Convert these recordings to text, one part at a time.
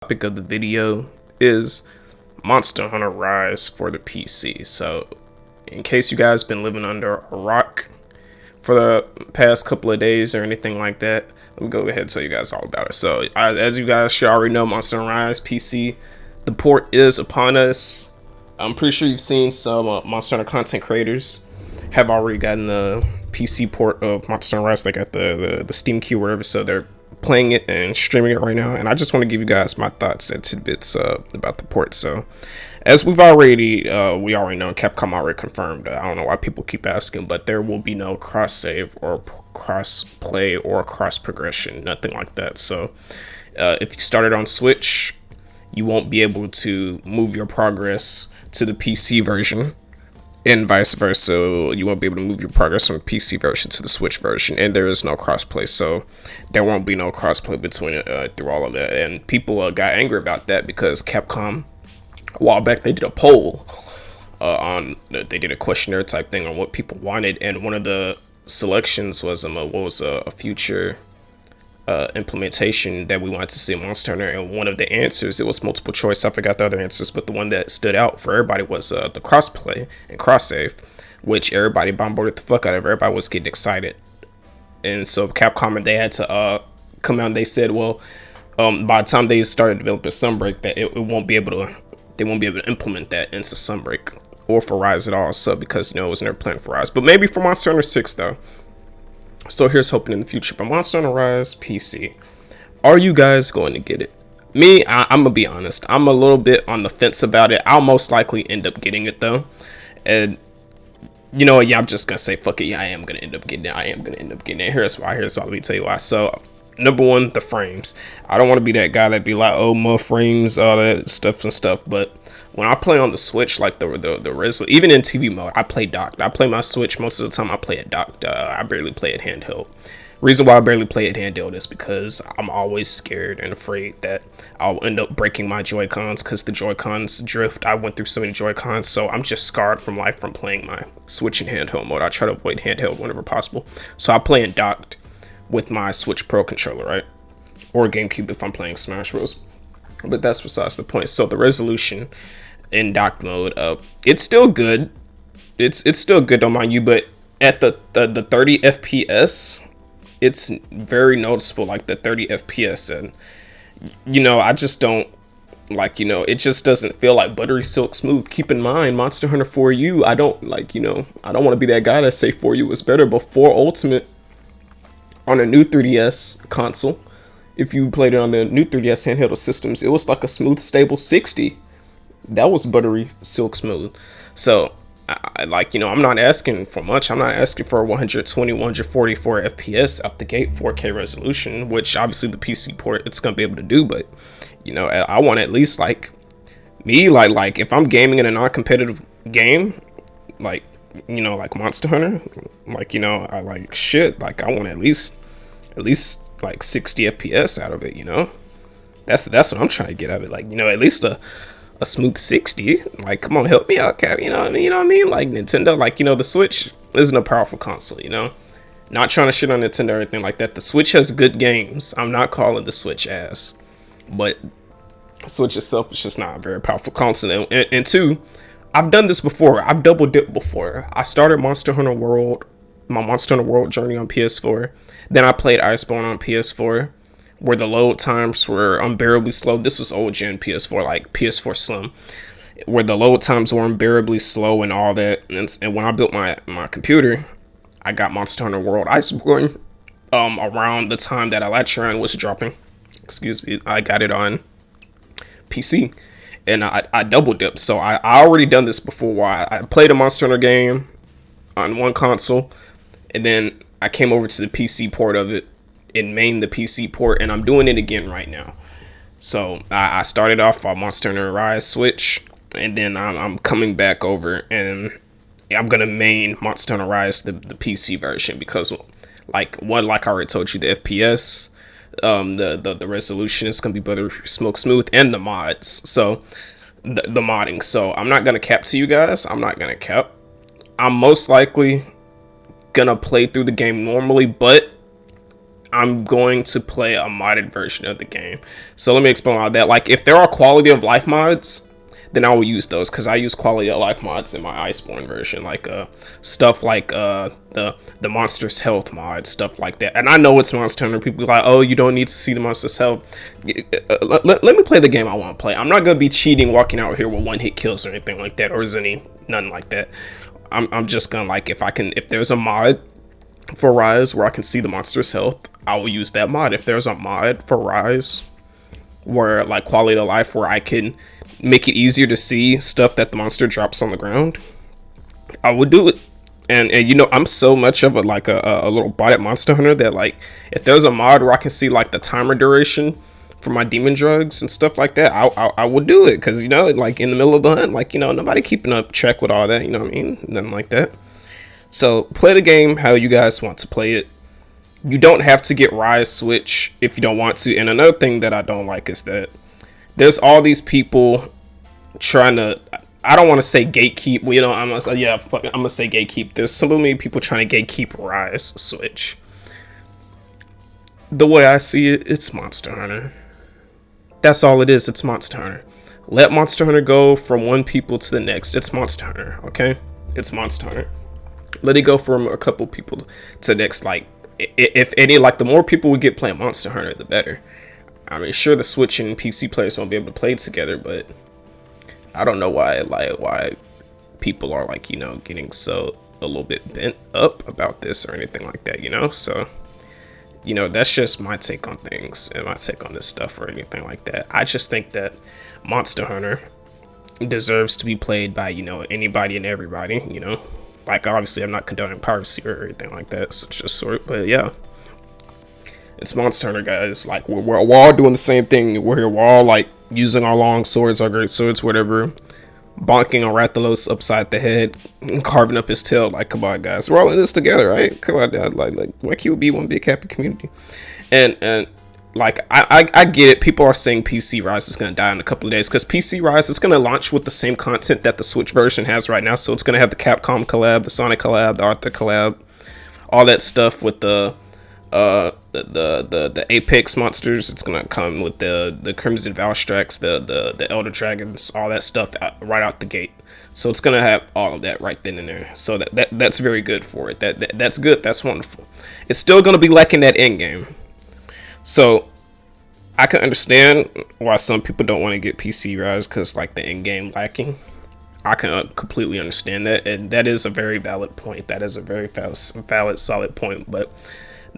Topic of the video is Monster Hunter Rise for the PC. So, in case you guys been living under a rock for the past couple of days or anything like that, let me go ahead and tell you guys all about it. So, as you guys should already know, Monster Hunter Rise PC, the port is upon us. I'm pretty sure you've seen some Monster Hunter content creators have already gotten the PC port of Monster Hunter Rise. They got the Steam key or whatever, so they're playing it and streaming it right now, and I just want to give you guys my thoughts and tidbits about the port. So, as we already know, Capcom already confirmed. I don't know why people keep asking, but there will be no cross save or cross play or cross progression, nothing like that. So, if you started on Switch, you won't be able to move your progress to the PC version, and vice versa. You won't be able to move your progress from the PC version to the Switch version, and there is no crossplay, so there won't be no crossplay between through all of that. And people got angry about that because Capcom, a while back, they did a poll they did a questionnaire type thing on what people wanted, and one of the selections was a future implementation that we wanted to see in Monster Hunter, and one of the answers, it was multiple choice, I forgot the other answers, but the one that stood out for everybody was the crossplay and cross save, which everybody bombarded the fuck out of. Everybody was getting excited, and so Capcom, and they had to come out and they said, well, by the time they started developing Sunbreak, that they won't be able to implement that into Sunbreak or for Rise at all. So because it was never planned for Rise, but maybe for Monster Hunter 6 though. So here's hoping in the future. But Monster Hunter Rise PC, are you guys going to get it? Me, I'm gonna be honest. I'm a little bit on the fence about it. I'll most likely end up getting it though, and I'm just gonna say fuck it. Yeah, I am gonna end up getting it. Here's why. Let me tell you why. So, number one, the frames. I don't want to be that guy that be like, oh, more frames, all that stuff. But when I play on the Switch, like the resolution, even in TV mode, I play docked. I play my Switch most of the time. I play it docked. I barely play it handheld. Reason why I barely play it handheld is because I'm always scared and afraid that I'll end up breaking my Joy-Cons because the Joy-Cons drift. I went through so many Joy-Cons, so I'm just scarred from life from playing my Switch in handheld mode. I try to avoid handheld whenever possible. So I play in docked with my Switch Pro controller, right? Or Gatekeep if I'm playing Smash Bros. But that's besides the point. So the resolution in docked mode, it's still good. It's still good, don't mind you, but at the 30 FPS, it's very noticeable, like the 30 FPS, and I just don't like, it just doesn't feel like buttery silk smooth. Keep in mind, Monster Hunter 4U, I don't like, I don't want to be that guy that say 4U was better, but 4 Ultimate on a new 3DS console, if you played it on the new 3DS handheld systems, it was like a smooth, stable 60. That was buttery silk smooth. So, I'm not asking for much. I'm not asking for 120, 144 FPS out the gate, 4K resolution, which obviously the PC port, it's going to be able to do. But, I want at least like if I'm gaming in a non-competitive game, like Monster Hunter, I like shit. Like I want at least like 60 FPS out of it, That's what I'm trying to get out of it. Like, at least a smooth 60. Like, come on, help me out, Cap. You know what I mean? Like Nintendo, the Switch isn't a powerful console, Not trying to shit on Nintendo or anything like that. The Switch has good games. I'm not calling the Switch ass. But Switch itself is just not a very powerful console. And two, I've done this before. I've double dipped before. I started my Monster Hunter World journey on PS4. Then I played Iceborne on PS4, where the load times were unbearably slow. This was old gen PS4, like PS4 Slim, where the load times were unbearably slow and all that. And when I built my computer, I got Monster Hunter World Iceborne around the time that Electron was dropping. Excuse me, I got it on PC, and I double dipped. So I already done this before. Why I played a Monster Hunter game on one console, and then I came over to the PC port of it and main the PC port, and I'm doing it again right now. So I started off on Monster Hunter Rise Switch, and then I'm coming back over, and I'm gonna main Monster Hunter Rise the PC version because, like I already told you, the FPS, the resolution is gonna be better, smoke smooth, and the mods. So the modding. So I'm not gonna cap to you guys. I'm most likely gonna play through the game normally, but I'm going to play a modded version of the game. So let me explain all that. Like, if there are quality of life mods, then I will use those, because I use quality of life mods in my Iceborne version, like stuff like the monster's health mod, stuff like that. And I know it's Monster Hunter. People are like, oh, you don't need to see the monster's health. Let me play the game I want to play. I'm not gonna be cheating, walking out here with one hit kills or anything like that, or is any none like that. I'm just gonna, like, if there's a mod for Rise where I can see the monster's health, I will use that mod. If there's a mod for Rise where, like, quality of life, where I can make it easier to see stuff that the monster drops on the ground, I would do it. And you know, I'm so much of a little bot at Monster Hunter that, like, if there's a mod where I can see, like, the timer duration for my demon drugs and stuff like that, I would do it, because, you know, like, in the middle of the hunt, like, you know, nobody keeping up track with all that, you know what I mean? Nothing like that. So play the game how you guys want to play it. You don't have to get Rise Switch if you don't want to. And another thing that I don't like is that there's all these people trying to, I don't want to say gatekeep, well, you know, I'm gonna say gatekeep. There's so many people trying to gatekeep Rise Switch. The way I see it, it's Monster Hunter. That's all it is. It's Monster Hunter. Let Monster Hunter go from one people to the next. It's Monster Hunter, okay? It's Monster Hunter. Let it go from a couple people to the next. Like, if any, like, the more people we get playing Monster Hunter, the better. I mean, sure, the Switch and PC players won't be able to play together, but I don't know why people are, like, you know, getting so a little bit bent up about this or anything like that, you know? So, you know, that's just my take on things and my take on this stuff or anything like that. I just think that Monster Hunter deserves to be played by, you know, anybody and everybody, you know? Like, obviously, I'm not condoning piracy or anything like that, such a sort, but yeah. It's Monster Hunter, guys. Like, we're all doing the same thing. We're all, like, using our long swords, our great swords, whatever, bonking on Rathalos upside the head, and carving up his tail. Like, come on, guys. We're all in this together, right? Come on, like WECU would be one big happy community. And like, I get it. People are saying PC Rise is going to die in a couple of days, because PC Rise is going to launch with the same content that the Switch version has right now. So it's going to have the Capcom collab, the Sonic collab, the Arthur collab, all that stuff with the Apex monsters. It's going to come with the Crimson Valstrax, the Elder Dragons, all that stuff right out the gate. So it's going to have all of that right then and there. So that's very good for it. That's good. That's wonderful. It's still going to be lacking that end game. So I can understand why some people don't want to get PC Rise, because, like, the end game lacking. I can completely understand that, and that is a very valid point. That is a very valid, solid point. But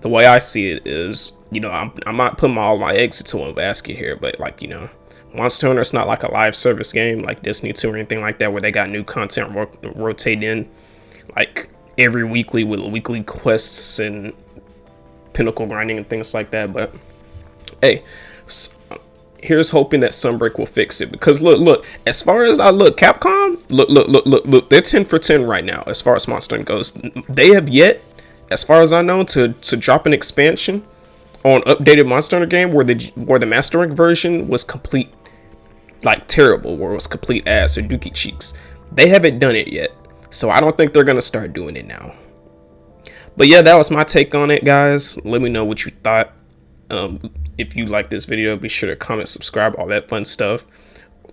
the way I see it is, you know, I'm not putting all my eggs into one basket here, but, like, you know, Monster Hunter is not like a live service game like Destiny 2 or anything like that, where they got new content rotating in, like, every weekly with weekly quests and pinnacle grinding and things like that. But hey, here's hoping that Sunbreak will fix it, because look, as far as I look, Capcom, look, they're 10 for 10 right now as far as Monster Hunter goes. They have yet, as far as I know, to drop an expansion on updated Monster Hunter game where the mastering version was complete, like, terrible, where it was complete ass or dookie cheeks. They haven't done it yet, so I don't think they're gonna start doing it now. But yeah, that was my take on it, guys. Let me know what you thought. If you like this video, be sure to comment, subscribe, all that fun stuff.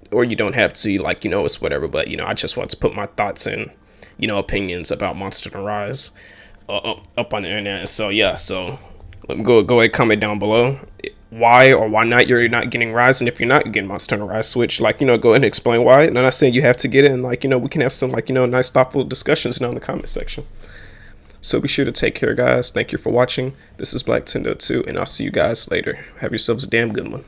Or you don't have to, like, you know, it's whatever. But, you know, I just want to put my thoughts and, you know, opinions about Monster Hunter Rise up on the internet. So yeah, so let me go ahead, comment down below why or why not you're not getting Rise, and if you're not getting Monster Hunter Rise Switch, like, you know, go ahead and explain why. And I'm not saying you have to get it, and, like, you know, we can have some, like, you know, nice thoughtful discussions down in the comment section. So be sure to take care, guys. Thank you for watching. This is Black 1002, and I'll see you guys later. Have yourselves a damn good one.